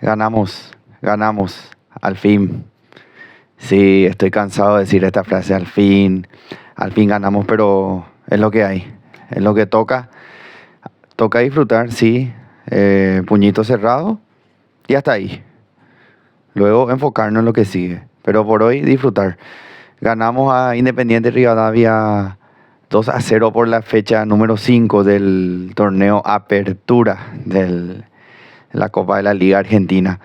Ganamos, al fin. Sí, estoy cansado de decir esta frase, al fin ganamos, pero es lo que hay, es lo que toca. Toca disfrutar, sí, puñito cerrado y hasta ahí. Luego enfocarnos en lo que sigue, pero por hoy disfrutar. Ganamos a Independiente Rivadavia 2-0 por la fecha número 5 del torneo Apertura de la Copa de la Liga Argentina.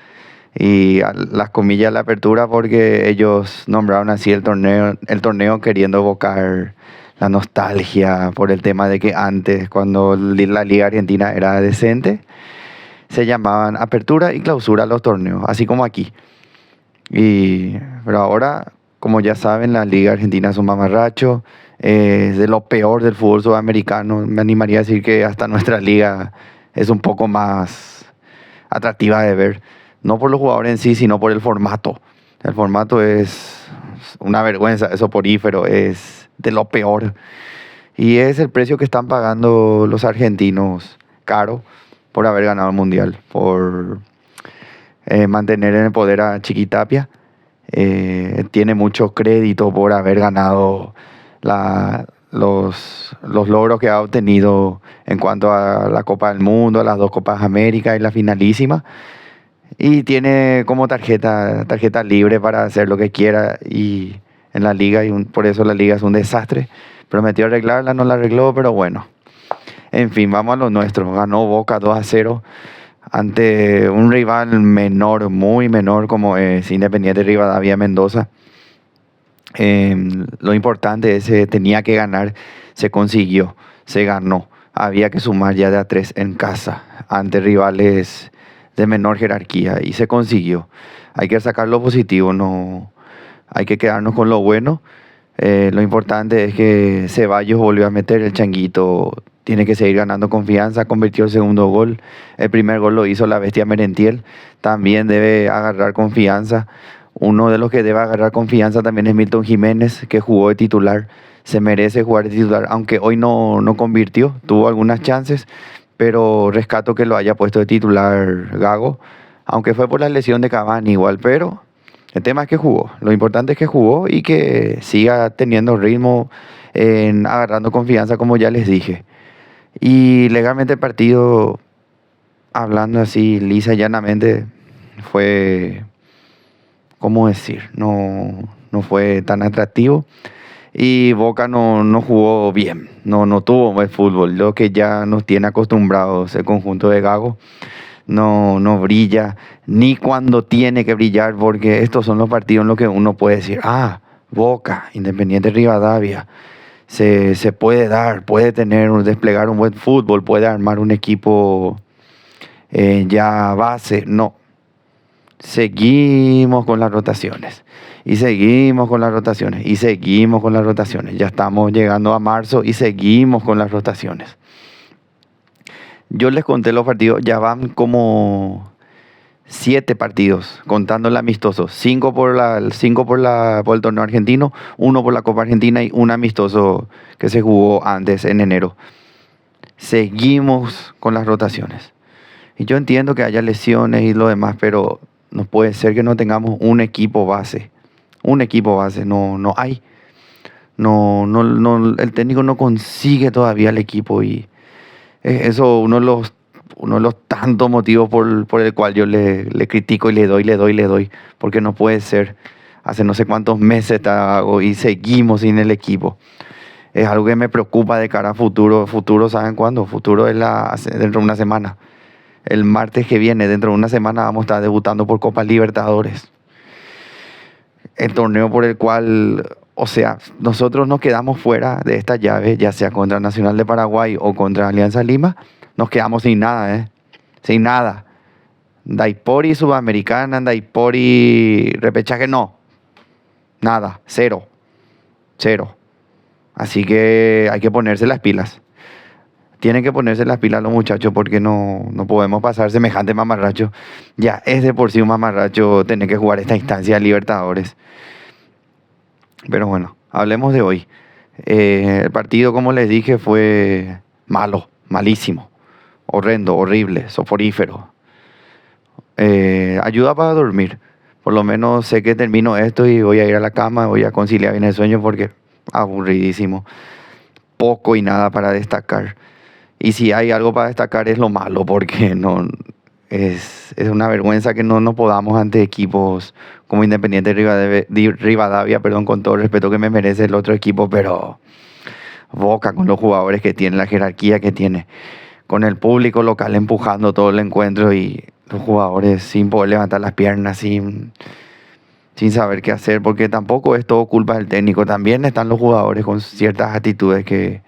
Y a las comillas la apertura porque ellos nombraron así el torneo queriendo evocar la nostalgia por el tema de que antes, cuando la Liga Argentina era decente, se llamaban apertura y clausura los torneos, así como aquí. Pero ahora, como ya saben, la Liga Argentina es un mamarracho, es de lo peor del fútbol sudamericano. Me animaría a decir que hasta nuestra liga es un poco más atractiva de ver. No por los jugadores en sí, sino por el formato. El formato es una vergüenza, es soporífero, es de lo peor. Y es el precio que están pagando los argentinos, caro, por haber ganado el Mundial, por mantener en el poder a Chiquitapia. Tiene mucho crédito por haber ganado los logros que ha obtenido en cuanto a la Copa del Mundo, a las dos Copas América y la finalísima. Y tiene como tarjeta libre para hacer lo que quiera y en la liga, por eso la liga es un desastre. Prometió arreglarla, no la arregló, pero bueno. En fin, vamos a lo nuestro. Ganó Boca 2-0 ante un rival menor, muy menor, como es Independiente Rivadavia Mendoza. Lo importante es que tenía que ganar, se consiguió, se ganó. Había que sumar ya de a 3 en casa ante rivales de menor jerarquía y se consiguió. Hay que sacar lo positivo, no hay que quedarnos con lo bueno. Lo importante es que Ceballos volvió a meter el changuito, tiene que seguir ganando confianza, convirtió el segundo gol. El primer gol lo hizo la bestia Merentiel, también debe agarrar confianza. Uno de los que debe agarrar confianza también es Milton Jiménez, que jugó de titular. Se merece jugar de titular, aunque hoy no convirtió, tuvo algunas chances, pero rescato que lo haya puesto de titular Gago, aunque fue por la lesión de Cavani igual, pero el tema es que jugó. Lo importante es que jugó y que siga teniendo ritmo, agarrando confianza, como ya les dije. Y legalmente el partido, hablando así lisa y llanamente, fue, ¿cómo decir? No fue tan atractivo. Y Boca no jugó bien, no tuvo buen fútbol, lo que ya nos tiene acostumbrados el conjunto de Gago. No brilla, ni cuando tiene que brillar, porque estos son los partidos en los que uno puede decir, Boca, Independiente Rivadavia, se puede dar, puede desplegar un buen fútbol, puede armar un equipo ya base. No, seguimos con las rotaciones. Y seguimos con las rotaciones. Y seguimos con las rotaciones. Ya estamos llegando a marzo y seguimos con las rotaciones. Yo les conté los partidos. Ya van como 7 partidos, contando el amistoso. 5 por el torneo argentino, 1 por la Copa Argentina y un amistoso que se jugó antes en enero. Seguimos con las rotaciones. Y yo entiendo que haya lesiones y lo demás, pero no puede ser que no tengamos un equipo base. Un equipo base, no hay. El técnico no consigue todavía el equipo y eso uno de los tantos motivos por el cual yo le critico y le doy, porque no puede ser. Hace no sé cuántos meses y seguimos sin el equipo. Es algo que me preocupa de cara a futuro. Futuro, ¿saben cuándo? Futuro es dentro de una semana. El martes que viene, dentro de una semana, vamos a estar debutando por Copa Libertadores. El torneo por el cual, o sea, nosotros nos quedamos fuera de esta llave, ya sea contra Nacional de Paraguay o contra Alianza Lima, nos quedamos sin nada, sin nada. Daipori Sudamericana, Daipori repechaje, no. Nada, cero. Así que hay que ponerse las pilas. Tienen que ponerse las pilas los muchachos porque no podemos pasar semejante mamarracho. Ya es de por sí un mamarracho tener que jugar esta instancia de Libertadores. Pero bueno, hablemos de hoy. El partido, como les dije, fue malo, malísimo, horrendo, horrible, soporífero. ayuda para dormir. Por lo menos sé que termino esto y voy a ir a la cama, voy a conciliar bien el sueño porque aburridísimo. Poco y nada para destacar. Y si hay algo para destacar es lo malo, porque no es una vergüenza que no podamos ante equipos como Independiente Rivadavia, perdón, con todo el respeto que me merece el otro equipo, pero Boca con los jugadores que tiene, la jerarquía que tiene, con el público local empujando todo el encuentro y los jugadores sin poder levantar las piernas, sin saber qué hacer, porque tampoco es todo culpa del técnico, también están los jugadores con ciertas actitudes que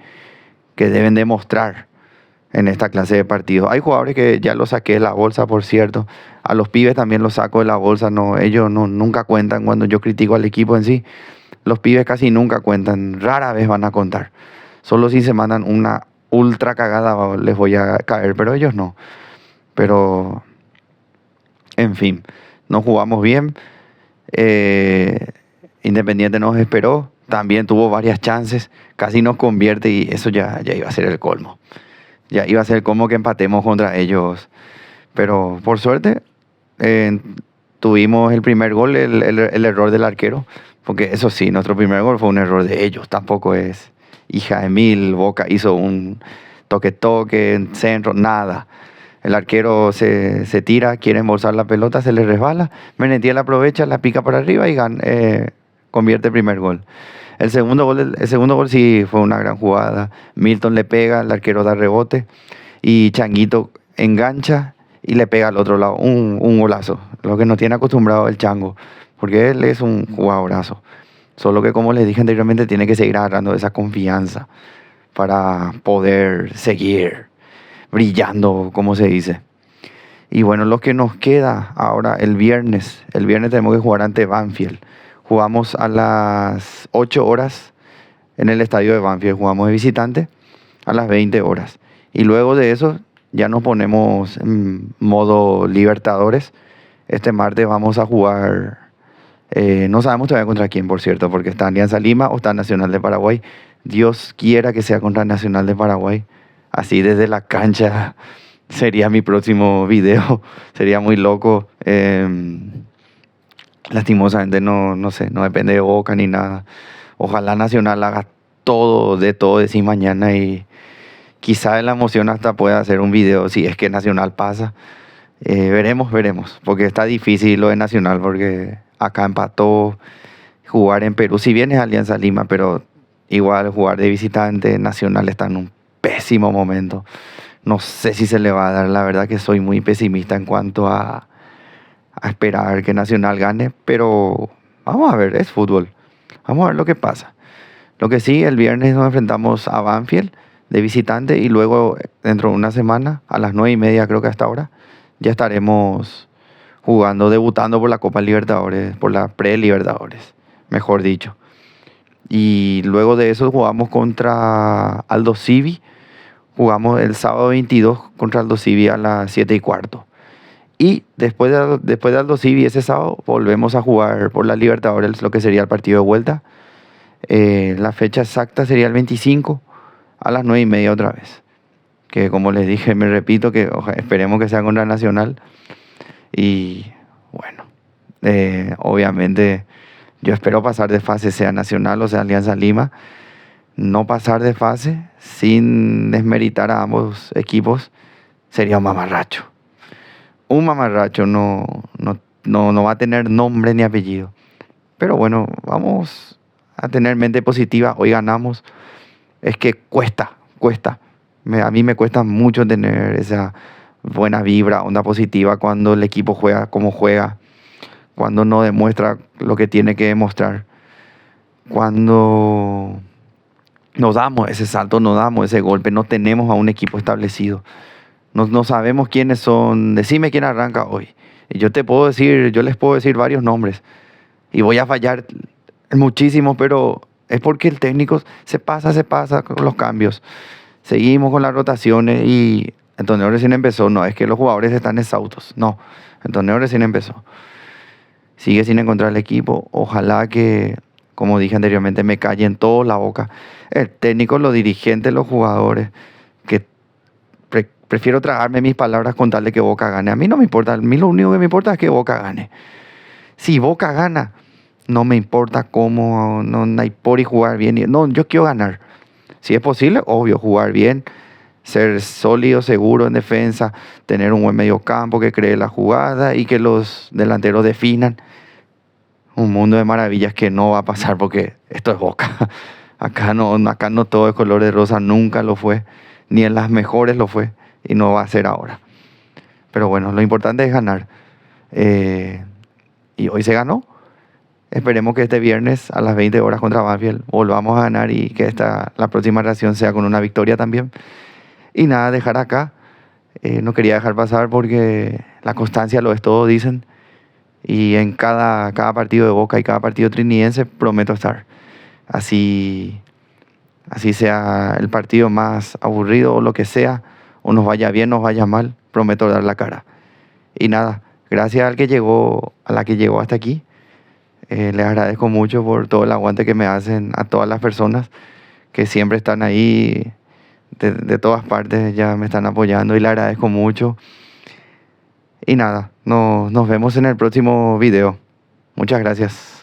deben demostrar en esta clase de partidos. Hay jugadores que ya los saqué de la bolsa, por cierto. A los pibes también los saco de la bolsa. No, ellos nunca cuentan cuando yo critico al equipo en sí. Los pibes casi nunca cuentan. Rara vez van a contar. Solo si se mandan una ultra cagada les voy a caer, pero ellos no. Pero, en fin, no jugamos bien. Independiente nos esperó. También tuvo varias chances. Casi nos convierte y eso ya iba a ser el colmo. Ya iba a ser como que empatemos contra ellos. Pero por suerte tuvimos el primer gol, el error del arquero. Porque eso sí, nuestro primer gol fue un error de ellos. Tampoco es hija de mil. Boca hizo un toque, centro, nada. El arquero se tira, quiere embolsar la pelota, se le resbala. Menetiel aprovecha, la pica para arriba y convierte el primer gol. El segundo gol sí fue una gran jugada. Milton le pega, el arquero da rebote y Changuito engancha y le pega al otro lado. Un golazo. Lo que nos tiene acostumbrado el Chango, porque él es un jugadorazo. Solo que, como les dije anteriormente, tiene que seguir agarrando esa confianza para poder seguir brillando, como se dice. Y bueno, lo que nos queda ahora el viernes tenemos que jugar ante Banfield. Jugamos a las 8 horas en el estadio de Banfield. Jugamos de visitante a las 20 horas. Y luego de eso ya nos ponemos en modo Libertadores. Este martes vamos a jugar, no sabemos todavía contra quién, por cierto, porque está Alianza Lima o está Nacional de Paraguay. Dios quiera que sea contra Nacional de Paraguay. Así desde la cancha sería mi próximo video. Sería muy loco. Lastimosamente no sé, no depende de Boca ni nada. Ojalá Nacional haga todo de sí mañana y quizá de la emoción hasta pueda hacer un video si es que Nacional pasa. Veremos, porque está difícil lo de Nacional, porque acá empató. Jugar en Perú, si bien es Alianza Lima, pero igual jugar de visitante. Nacional está en un pésimo momento. No sé si se le va a dar, la verdad que soy muy pesimista en cuanto a esperar que Nacional gane, pero vamos a ver, es fútbol. Vamos a ver lo que pasa. Lo que sí, el viernes nos enfrentamos a Banfield de visitante y luego dentro de una semana, a las 9:30 creo que hasta ahora, ya estaremos jugando, debutando por la Copa Libertadores, por la pre-Libertadores, mejor dicho. Y luego de eso jugamos contra Aldo Civi. Jugamos el sábado 22 contra Aldo Civi a las 7:15. Y después de Aldo Civi ese sábado volvemos a jugar por la Libertadores, lo que sería el partido de vuelta. La fecha exacta sería el 25 a las 9:30 otra vez. Que como les dije, me repito, que esperemos que sea contra Nacional. Y bueno, obviamente yo espero pasar de fase, sea Nacional o sea Alianza Lima. No pasar de fase sin desmeritar a ambos equipos sería un mamarracho. Un mamarracho no va a tener nombre ni apellido. Pero bueno, vamos a tener mente positiva. Hoy ganamos. Es que cuesta. A mí me cuesta mucho tener esa buena vibra, onda positiva cuando el equipo juega como juega, cuando no demuestra lo que tiene que demostrar, cuando nos damos ese salto, nos damos ese golpe, no tenemos a un equipo establecido. No sabemos quiénes son. Decime quién arranca hoy. Y yo les puedo decir varios nombres. Y voy a fallar muchísimo, pero es porque el técnico se pasa con los cambios. Seguimos con las rotaciones y el torneo recién empezó. No es que los jugadores están exhaustos. No, el torneo recién empezó. Sigue sin encontrar el equipo. Ojalá que, como dije anteriormente, me callen todos la boca. El técnico, los dirigentes, los jugadores, que Prefiero tragarme mis palabras con tal de que Boca gane. A mí no me importa, a mí lo único que me importa es que Boca gane. Si Boca gana, no me importa cómo, no hay por y jugar bien. No, yo quiero ganar. Si es posible, obvio, jugar bien, ser sólido, seguro en defensa, tener un buen mediocampo que cree la jugada y que los delanteros definan. Un mundo de maravillas que no va a pasar porque esto es Boca. Acá no todo es color de rosa, nunca lo fue, ni en las mejores lo fue y no va a ser ahora. Pero bueno, lo importante es ganar. Y hoy se ganó. Esperemos que este viernes a las 20 horas contra Banfield volvamos a ganar y que la próxima reacción sea con una victoria también. Y nada, dejar acá. No quería dejar pasar porque la constancia lo es todo, dicen. Y en cada partido de Boca y cada partido trinidense prometo estar. Así sea el partido más aburrido o lo que sea, o nos vaya bien, nos vaya mal, prometo dar la cara. Y nada, gracias a la que llegó hasta aquí. Les agradezco mucho por todo el aguante que me hacen a todas las personas que siempre están ahí, de todas partes ya me están apoyando y les agradezco mucho. Y nada, nos vemos en el próximo video. Muchas gracias.